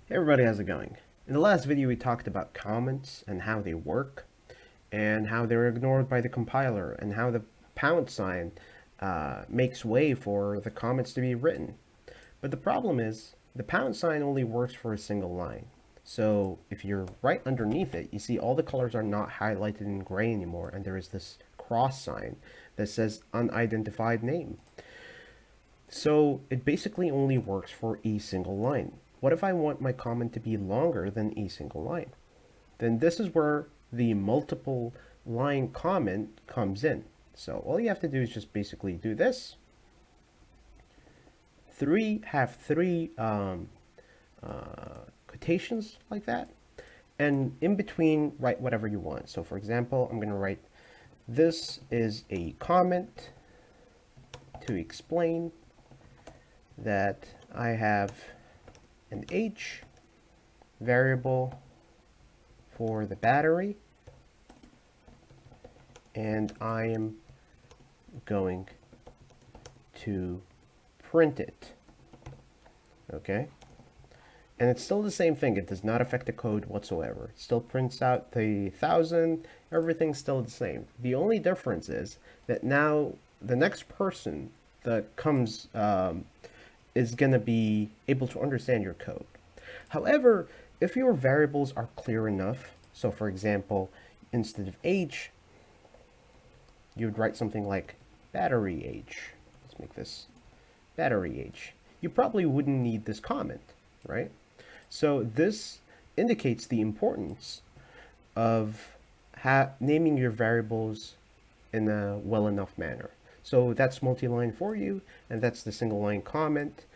Hey everybody, how's it going? In the last video we talked about comments and how they work and how they're ignored by the compiler and how the pound sign makes way for the comments to be written. But the problem is the pound sign only works for a single line. So if you're right underneath it, you see all the colors are not highlighted in gray anymore, and there is this cross sign that says unidentified name. So it basically only works for a single line. What if I want my comment to be longer than a single line? Then this is where the multiple line comment comes in. So all you have to do is just basically do this. Have three quotations like that. And in between, write whatever you want. So for example, I'm going to write, this is a comment to explain that I have an H variable for the battery, and I am going to print it. Okay? And it's still the same thing. It does not affect the code whatsoever. It still prints out the 1000. Everything's still the same. The only difference is that now the next person that comes is going to be able to understand your code. However, if your variables are clear enough, so for example, instead of H, you would write something like battery H. Let's make this battery H. You probably wouldn't need this comment, right? So this indicates the importance of naming your variables in a well enough manner. So that's multi-line for you, and that's the single line comment.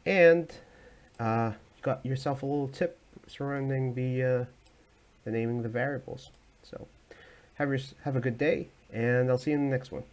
And you got yourself a little tip surrounding the naming the variables. So have a good day, and I'll see you in the next one.